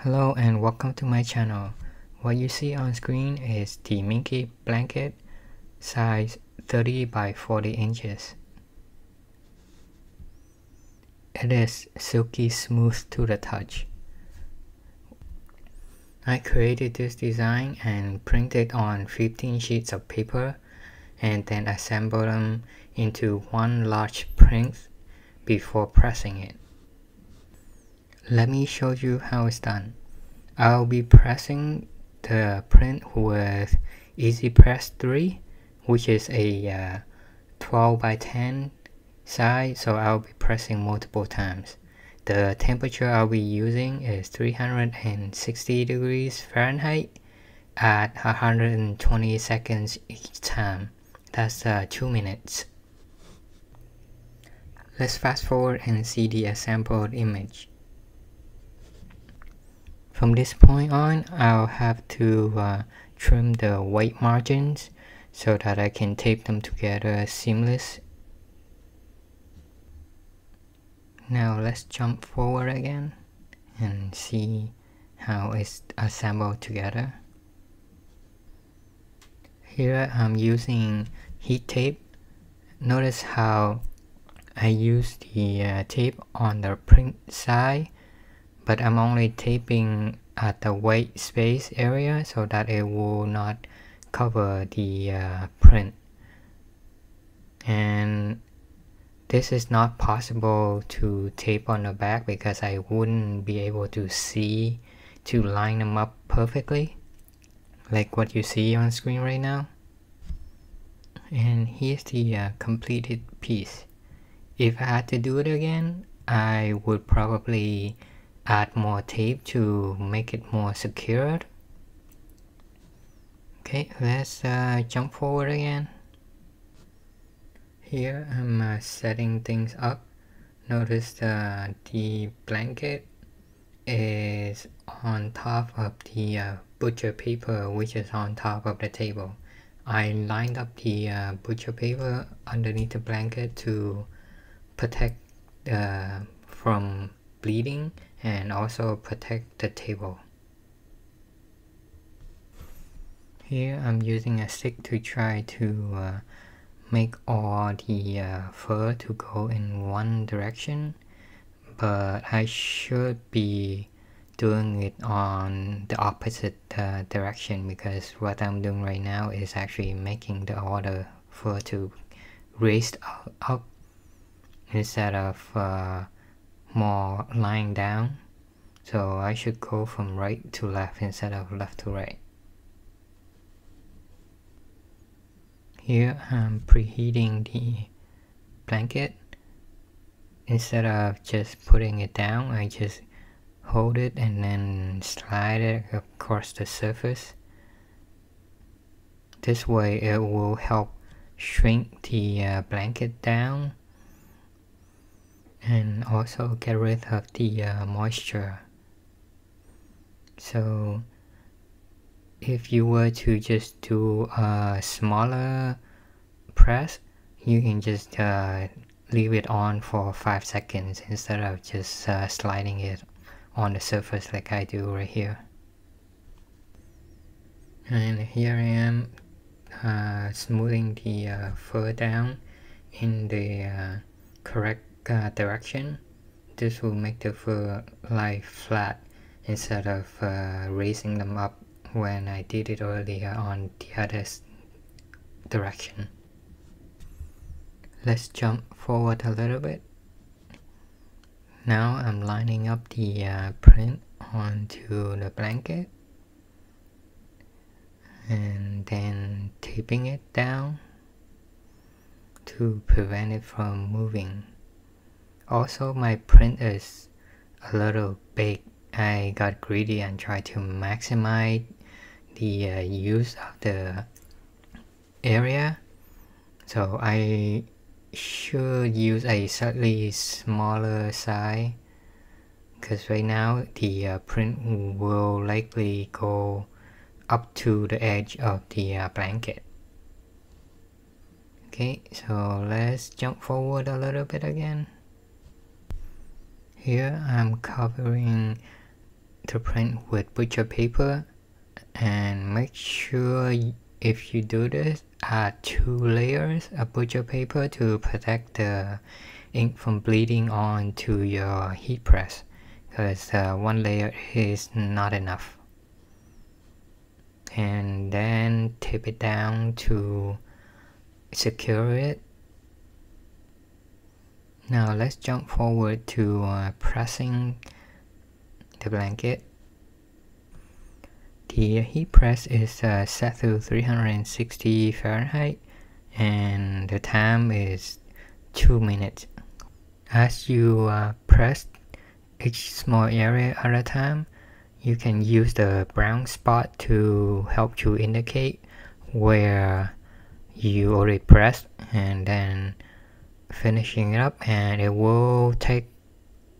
Hello and welcome to my channel. What you see on screen is the Minky Blanket, size 30 by 40 inches. It is silky smooth to the touch. I created this design and printed on 15 sheets of paper and then assembled them into one large print before pressing it. Let me show you how it's done. I'll be pressing the print with Easy Press 3, which is a 12 by 10 size, so I'll be pressing multiple times. The temperature I'll be using is 360 degrees Fahrenheit at 120 seconds each time. That's 2 minutes. Let's fast forward and see the assembled image. From this point on, I'll have to trim the white margins so that I can tape them together seamless. Now let's jump forward again and see how it's assembled together. Here I'm using heat tape. Notice how I use the tape on the print side, but I'm only taping at the white space area so that it will not cover the print. And this is not possible to tape on the back because I wouldn't be able to see to line them up perfectly, like what you see on screen right now. And here's the completed piece. If I had to do it again, I would probably add more tape to make it more secured. Okay, let's jump forward again. Here I'm setting things up. Notice the blanket is on top of the butcher paper, which is on top of the table. I lined up the butcher paper underneath the blanket to protect from bleeding and also protect the table. Here I'm using a stick to try to make all the fur to go in one direction, but I should be doing it on the opposite direction, because what I'm doing right now is actually making the other fur to raise up instead of more lying down. So I should go from right to left instead of left to right. Here I'm preheating the blanket. Instead of just putting it down, I just hold it and then slide it across the surface. This way it will help shrink the blanket down and also get rid of the moisture. So if you were to just do a smaller press, you can just leave it on for 5 seconds instead of just sliding it on the surface like I do right here. And here I am smoothing the fur down in the correct direction. This will make the fur lie flat instead of raising them up when I did it earlier on the other direction. Let's jump forward a little bit. Now I'm lining up the print onto the blanket and then taping it down to prevent it from moving. Also, my print is a little big. I got greedy and tried to maximize the use of the area, so I should use a slightly smaller size, because right now the print will likely go up to the edge of the blanket. Okay, so let's jump forward a little bit again. Here I'm covering to print with butcher paper, and make sure if you do this, add 2 layers of butcher paper to protect the ink from bleeding onto your heat press, because 1 layer is not enough. And then tape it down to secure it. Now let's jump forward to pressing the blanket. The heat press is set to 360 Fahrenheit and the time is 2 minutes. As you press each small area at a time, you can use the brown spot to help you indicate where you already pressed, and then finishing it up, and it will take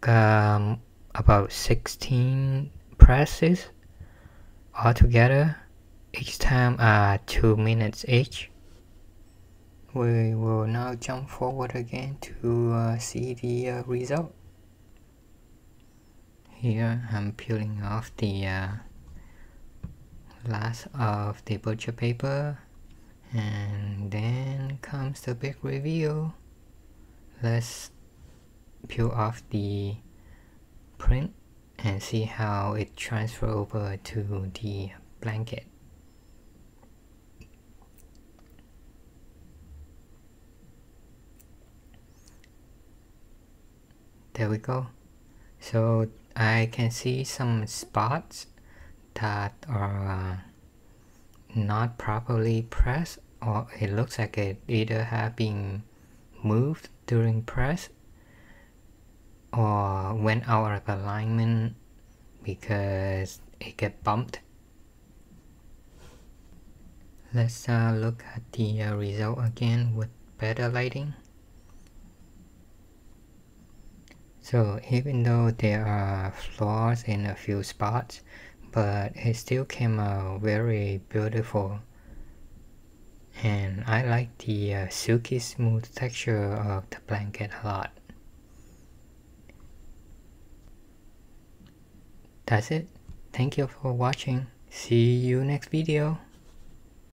about 16 presses altogether, each time 2 minutes each. We will now jump forward again to see the result. Here I'm peeling off the last of the butcher paper, and then comes the big reveal. Let's peel off the print and see how it transfers over to the blanket. There we go. So I can see some spots that are not properly pressed, or it looks like it either have been moved during press or went out of alignment because it get bumped. Let's look at the result again with better lighting. So even though there are flaws in a few spots, but it still came out very beautiful, and I like the silky smooth texture of the blanket a lot. That's it. Thank you for watching. See you next video.